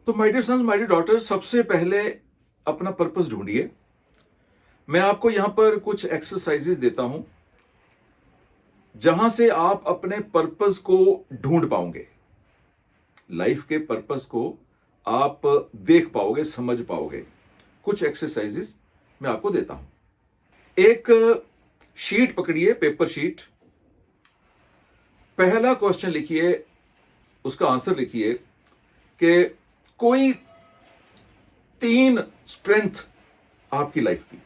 तो my dear sons, my dear daughter, सबसे पहले अपना पर्पस ढूंढिए। मैं आपको यहां पर कुछ एक्सरसाइजेस देता हूं जहां से आप अपने पर्पस को ढूंढ पाओगे। लाइफ के पर्पस को आप देख पाओगे, समझ पाओगे। कुछ एक्सरसाइजेस मैं आपको देता हूं। एक शीट पकड़िए, पेपर शीट। पहला क्वेश्चन लिखिए, उसका आंसर लिखिए कि कोई 3 स्ट्रेंथ आपकी लाइफ की,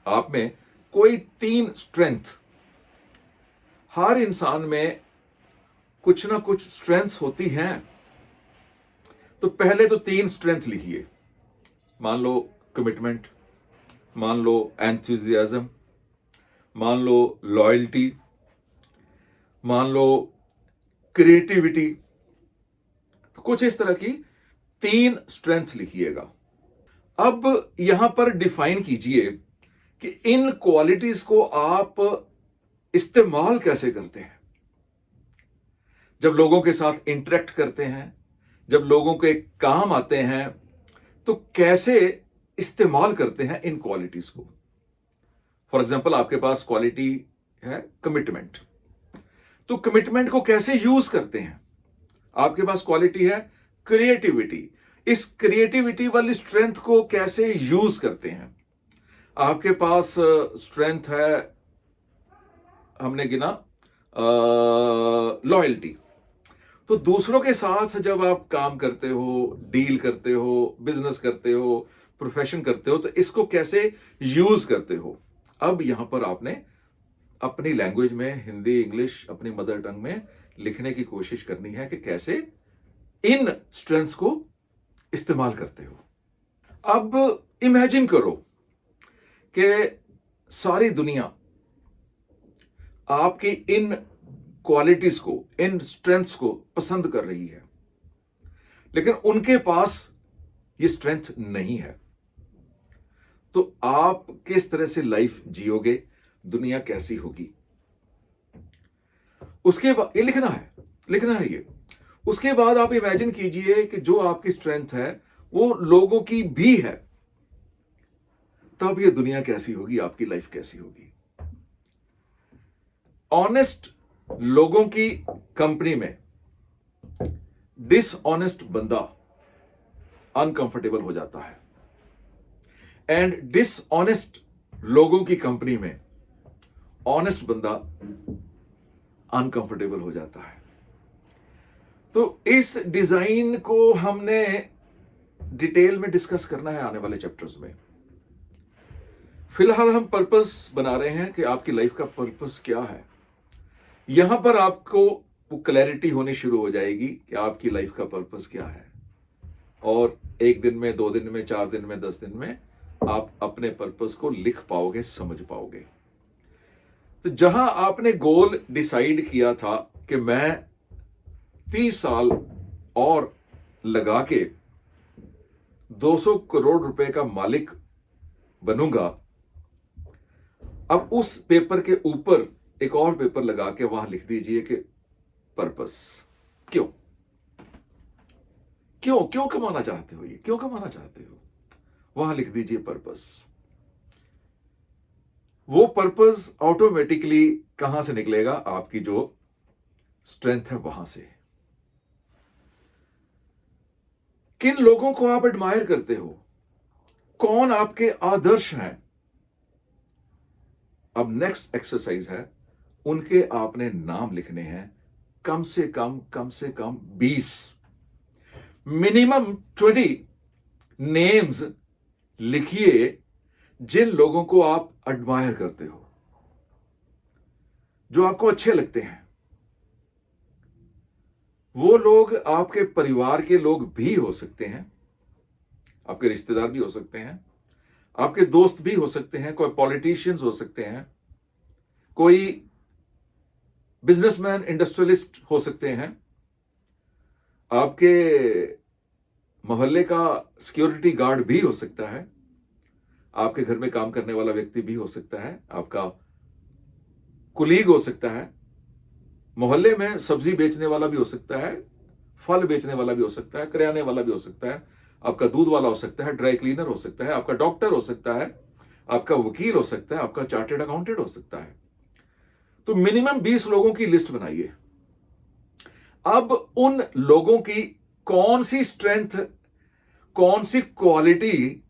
आप में कोई 3 स्ट्रेंथ। हर इंसान में कुछ ना कुछ स्ट्रेंथ्स होती हैं। तो पहले तो 3 स्ट्रेंथ लिखिए। मान लो कमिटमेंट, मान लो एंथुजियाज्म, मान लो लॉयल्टी, मान लो क्रिएटिविटी। तो कुछ इस तरह की 3 स्ट्रेंथ लिखिएगा। अब यहां पर डिफाइन कीजिए कि इन क्वालिटीज को आप इस्तेमाल कैसे करते हैं। जब लोगों के साथ इंटरेक्ट करते हैं, जब लोगों के काम आते हैं, तो कैसे इस्तेमाल करते हैं इन क्वालिटीज को। फॉर एग्जाम्पल, आपके पास क्वालिटी है कमिटमेंट, तो कमिटमेंट को कैसे यूज करते हैं। आपके पास क्वालिटी है क्रिएटिविटी, इस क्रिएटिविटी वाली स्ट्रेंथ को कैसे यूज करते हैं। आपके पास स्ट्रेंथ है, हमने गिना लॉयल्टी। तो दूसरों के साथ जब आप काम करते हो, डील करते हो, बिजनेस करते हो, प्रोफेशन करते हो, तो इसको कैसे यूज करते हो। अब यहां पर आपने अपनी लैंग्वेज में, हिंदी, इंग्लिश, अपनी मदर टंग में लिखने की कोशिश करनी है कि कैसे इन स्ट्रेंथ्स को इस्तेमाल करते हो। अब इमेजिन करो कि सारी दुनिया आपकी इन क्वालिटीज को, इन स्ट्रेंथ्स को पसंद कर रही है, लेकिन उनके पास ये स्ट्रेंथ नहीं है। तो आप किस तरह से लाइफ जियोगे, दुनिया कैसी होगी। उसके बाद ये लिखना है ये। उसके बाद आप इमेजिन कीजिए कि जो आपकी स्ट्रेंथ है वो लोगों की भी है। तब ये दुनिया कैसी होगी, आपकी लाइफ कैसी होगी। ऑनेस्ट लोगों की कंपनी में डिसऑनेस्ट बंदा अनकंफर्टेबल हो जाता है, एंड डिसऑनेस्ट लोगों की कंपनी में ऑनेस्ट बंदा अनकंफर्टेबल हो जाता है। तो इस डिजाइन को हमने डिटेल में डिस्कस करना है आने वाले चैप्टर्स में। फिलहाल हम पर्पस बना रहे हैं कि आपकी लाइफ का पर्पस क्या है। यहां पर आपको वो क्लैरिटी होनी शुरू हो जाएगी कि आपकी लाइफ का पर्पस क्या है, और 1 दिन में, 2 दिन में, 4 दिन में, 10 दिन में आप अपने पर्पस को लिख पाओगे, समझ पाओगे। तो जहां आपने गोल डिसाइड किया था कि मैं 30 साल और लगा के 200 करोड़ रुपए का मालिक बनूंगा, अब उस पेपर के ऊपर एक और पेपर लगा के वहां लिख दीजिए कि पर्पस। क्यों क्यों क्यों कमाना चाहते हो, ये क्यों कमाना चाहते हो, वहां लिख दीजिए पर्पस। वो पर्पस ऑटोमेटिकली कहां से निकलेगा, आपकी जो स्ट्रेंथ है वहां से। किन लोगों को आप एडमायर करते हो, कौन आपके आदर्श हैं। अब नेक्स्ट एक्सरसाइज है, उनके आपने नाम लिखने हैं, कम से कम 20, मिनिमम 20 नेम्स लिखिए जिन लोगों को आप एडमायर करते हो, जो आपको अच्छे लगते हैं। वो लोग आपके परिवार के लोग भी हो सकते हैं, आपके रिश्तेदार भी हो सकते हैं, आपके दोस्त भी हो सकते हैं, कोई पॉलिटिशियंस हो सकते हैं, कोई बिजनेसमैन, इंडस्ट्रियलिस्ट हो सकते हैं, आपके मोहल्ले का सिक्योरिटी गार्ड भी हो सकता है, आपके घर में काम करने वाला व्यक्ति भी हो सकता है, आपका कुलीग हो सकता है, मोहल्ले में सब्जी बेचने वाला भी हो सकता है, फल बेचने वाला भी हो सकता है, किराने वाला भी हो सकता है, आपका दूध वाला हो सकता है, ड्राई क्लीनर हो सकता है, आपका डॉक्टर हो सकता है, आपका वकील हो सकता है, आपका चार्टर्ड अकाउंटेंट हो सकता है। तो मिनिमम 20 लोगों की लिस्ट बनाइए। अब उन लोगों की कौन सी स्ट्रेंथ, कौन सी क्वालिटी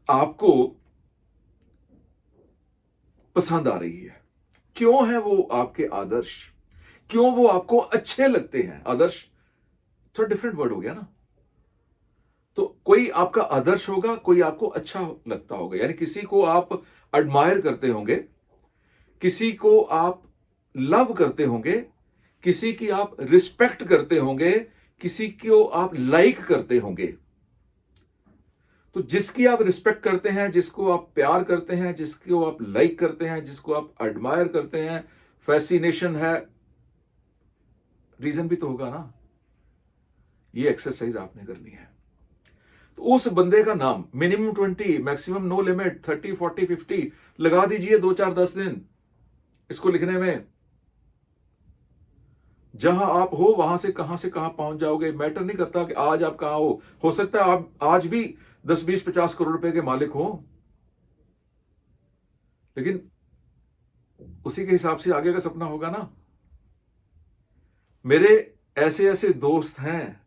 आपको पसंद आ रही है, क्यों है वो आपके आदर्श, क्यों वो आपको अच्छे लगते हैं। आदर्श थोड़ा डिफरेंट वर्ड हो गया ना। तो कोई आपका आदर्श होगा, कोई आपको अच्छा लगता होगा, यानी किसी को आप एडमायर करते होंगे, किसी को आप लव करते होंगे, किसी की आप रिस्पेक्ट करते होंगे, किसी को आप लाइक करते होंगे। तो जिसकी आप रिस्पेक्ट करते हैं, जिसको आप प्यार करते हैं, जिसको आप लाइक करते हैं, जिसको आप एडमायर करते हैं, फैसिनेशन है, रीजन भी तो होगा ना। ये एक्सरसाइज आपने करनी है। तो उस बंदे का नाम मिनिमम 20, मैक्सिमम नो लिमिट 30, 40, 50 लगा दीजिए 2, 4, 10 दिन इसको लिखने में। जहां आप हो वहां से कहां पहुंच जाओगे, मैटर नहीं करता कि आज आप कहां हो सकता है आप आज भी 10, 20, 50 करोड़ रुपए के मालिक हो, लेकिन उसी के हिसाब से आगे का सपना होगा ना। मेरे ऐसे ऐसे दोस्त हैं,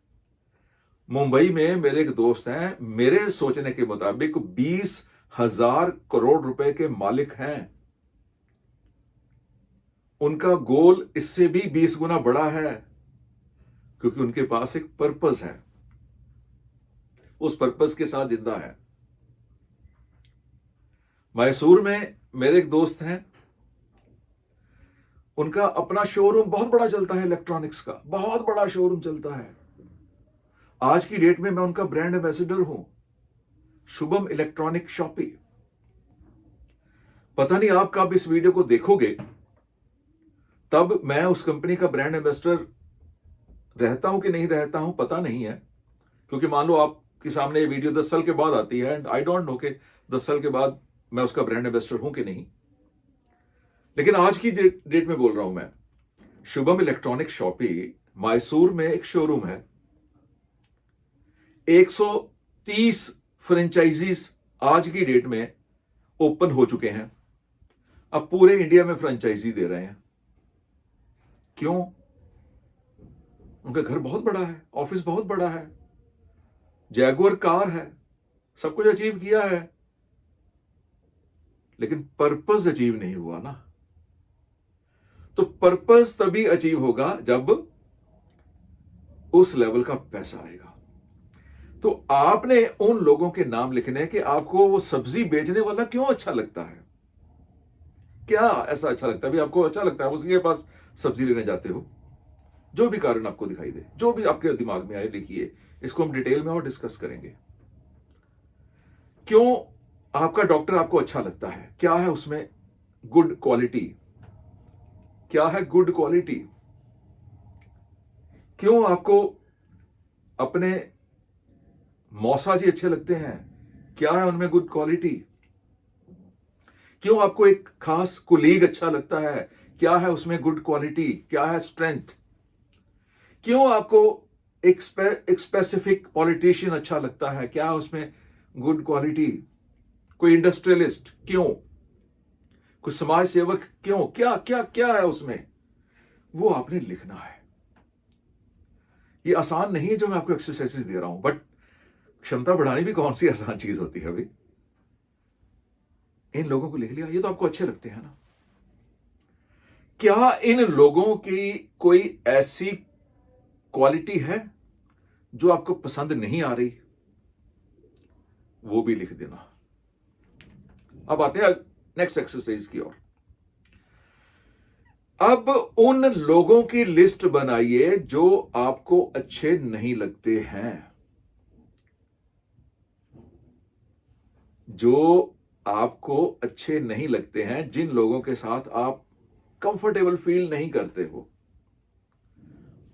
मुंबई में मेरे एक दोस्त हैं, मेरे सोचने के मुताबिक 20,000 करोड़ रुपए के मालिक हैं। उनका गोल इससे भी 20 गुना बड़ा है, क्योंकि उनके पास एक पर्पस है, उस पर्पस के साथ जिंदा है। मैसूर में मेरे एक दोस्त हैं, उनका अपना शोरूम बहुत बड़ा चलता है, इलेक्ट्रॉनिक्स का बहुत बड़ा शोरूम चलता है। आज की डेट में मैं उनका ब्रांड एम्बेसडर हूं, शुभम इलेक्ट्रॉनिक शॉपी। पता नहीं आप कब इस वीडियो को देखोगे, तब मैं उस कंपनी का ब्रांड एम्बेसडर रहता हूं कि नहीं रहता हूं पता नहीं है, क्योंकि मान लो आपके सामने ये वीडियो 10 साल के बाद आती है एंड आई डोंट नो कि 10 साल के बाद मैं उसका ब्रांड एम्बेसडर हूं कि नहीं। लेकिन आज की डेट में बोल रहा हूं मैं, शुभम इलेक्ट्रॉनिक शॉपी मैसूर में एक शोरूम है, 130 फ्रेंचाइजीज आज की डेट में ओपन हो चुके हैं। अब पूरे इंडिया में फ्रेंचाइजी दे रहे हैं। क्यों? उनका घर बहुत बड़ा है, ऑफिस बहुत बड़ा है, जैगुआर कार है, सब कुछ अचीव किया है, लेकिन पर्पस अचीव नहीं हुआ ना। तो पर्पस तभी अचीव होगा जब उस लेवल का पैसा आएगा। तो आपने उन लोगों के नाम लिखने कि आपको वो सब्जी बेचने वाला क्यों अच्छा लगता है, क्या ऐसा अच्छा लगता है भी आपको अच्छा लगता है उसके पास सब्जी लेने जाते हो। जो भी कारण आपको दिखाई दे, जो भी आपके दिमाग में आए, लिखिए। इसको हम डिटेल में और डिस्कस करेंगे। क्यों आपका डॉक्टर आपको अच्छा लगता है, क्या है उसमें गुड क्वालिटी, क्या है गुड क्वालिटी। क्यों आपको अपने मौसा जी अच्छे लगते हैं, क्या है उनमें गुड क्वालिटी। क्यों आपको एक खास कुलीग अच्छा लगता है, क्या है उसमें गुड क्वालिटी, क्या है स्ट्रेंथ। क्यों आपको एक स्पेसिफिक पॉलिटिशियन अच्छा लगता है, क्या है उसमें गुड क्वालिटी। कोई इंडस्ट्रियलिस्ट क्यों, कोई समाज सेवक क्यों, क्या क्या क्या है उसमें, वो आपने लिखना है। ये आसान नहीं है जो मैं आपको एक्सरसाइजेस दे रहा हूं, बट क्षमता बढ़ानी भी कौन सी आसान चीज होती है अभी। इन लोगों को लिख लिया, ये तो आपको अच्छे लगते हैं ना। क्या इन लोगों की कोई ऐसी क्वालिटी है जो आपको पसंद नहीं आ रही, वो भी लिख देना। अब आते हैं नेक्स्ट एक्सरसाइज की ओर। अब उन लोगों की लिस्ट बनाइए जो आपको अच्छे नहीं लगते हैं, जो आपको अच्छे नहीं लगते हैं, जिन लोगों के साथ आप कंफर्टेबल फील नहीं करते हो,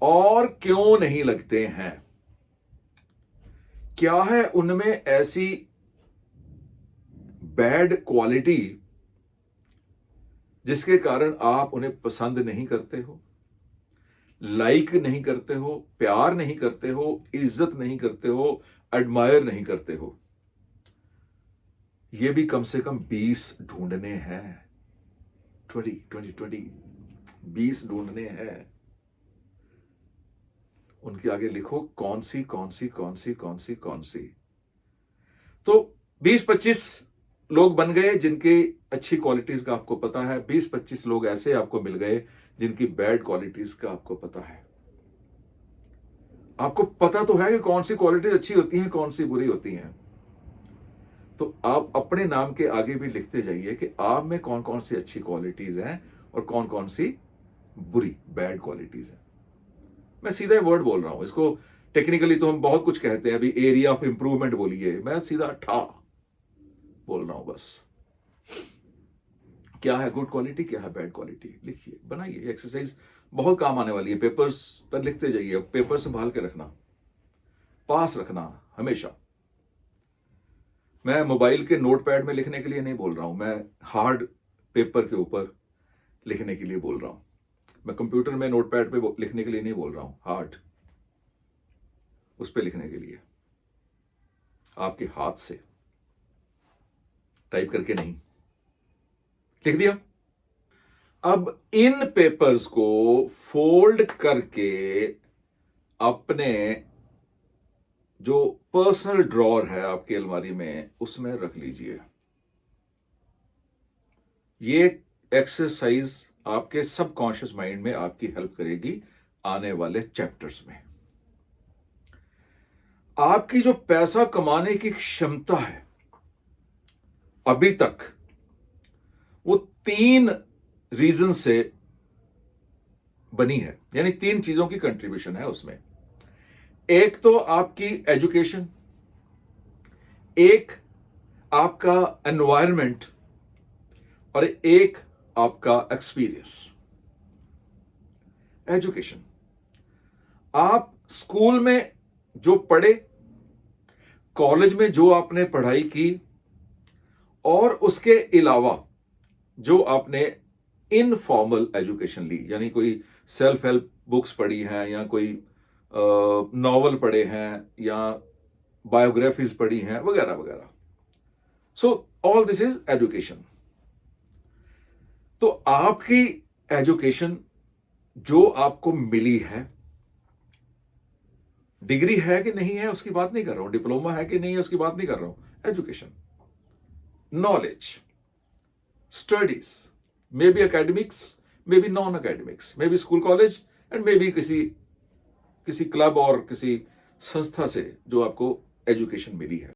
और क्यों नहीं लगते हैं। क्या है उनमें ऐसी बैड क्वालिटी जिसके कारण आप उन्हें पसंद नहीं करते हो। लाइक नहीं करते हो, प्यार नहीं करते हो, इज्जत नहीं करते हो, एडमायर नहीं करते हो, ये भी कम से कम 20 ढूंढने हैं। 20 ढूंढने हैं। उनके आगे लिखो कौन सी कौन सी कौन सी कौन सी कौन सी। तो 20-25 लोग बन गए जिनकी अच्छी क्वालिटीज का आपको पता है, 20-25 लोग ऐसे आपको मिल गए जिनकी बैड क्वालिटीज का आपको पता है। आपको पता तो है कि कौन सी क्वालिटीज अच्छी होती हैं, कौन सी बुरी होती हैं। तो आप अपने नाम के आगे भी लिखते जाइए कि आप में कौन कौन सी अच्छी क्वालिटीज हैं और कौन कौन सी बुरी बैड क्वालिटीज हैं। मैं सीधा वर्ड बोल रहा हूं, इसको टेक्निकली तो हम बहुत कुछ कहते हैं, अभी एरिया ऑफ इंप्रूवमेंट बोलिए, मैं सीधा ठा बोल रहा हूं बस। क्या है गुड क्वालिटी, क्या है बैड क्वालिटी, लिखिए, बनाइए। एक्सरसाइज बहुत काम आने वाली है, पेपर्स पर लिखते जाइए। पेपर संभाल के रखना, पास रखना हमेशा। मैं मोबाइल के नोटपैड में लिखने के लिए नहीं बोल रहा हूं, मैं हार्ड पेपर के ऊपर लिखने के लिए बोल रहा हूं। मैं कंप्यूटर में नोटपैड पे लिखने के लिए नहीं बोल रहा हूं, हार्ड उस पे लिखने के लिए, आपके हाथ से टाइप करके नहीं। लिख दिया। अब इन पेपर्स को फोल्ड करके अपने जो पर्सनल ड्रॉअर है आपकी अलमारी में, उसमें रख लीजिए। ये एक्सरसाइज आपके सबकॉन्शियस माइंड में आपकी हेल्प करेगी आने वाले चैप्टर्स में। आपकी जो पैसा कमाने की क्षमता है अभी तक, वो 3 रीजन से बनी है, यानी 3 चीजों की कंट्रीब्यूशन है उसमें। एक तो आपकी एजुकेशन, एक आपका एनवायरनमेंट और एक आपका एक्सपीरियंस। एजुकेशन, आप स्कूल में जो पढ़े, कॉलेज में जो आपने पढ़ाई की, और उसके अलावा जो आपने इनफॉर्मल एजुकेशन ली, यानी कोई सेल्फ हेल्प बुक्स पढ़ी हैं, या कोई नॉवल पढ़े हैं, या बायोग्राफीज पढ़ी हैं, वगैरह वगैरह। So all this is education. तो आपकी एजुकेशन जो आपको मिली है, डिग्री है कि नहीं है उसकी बात नहीं कर रहा हूं, डिप्लोमा है कि नहीं है उसकी बात नहीं कर रहा हूं, education, knowledge, studies, may be academics, may be non academics, may be school college, and may be किसी क्लब और किसी संस्था से जो आपको एजुकेशन मिली है।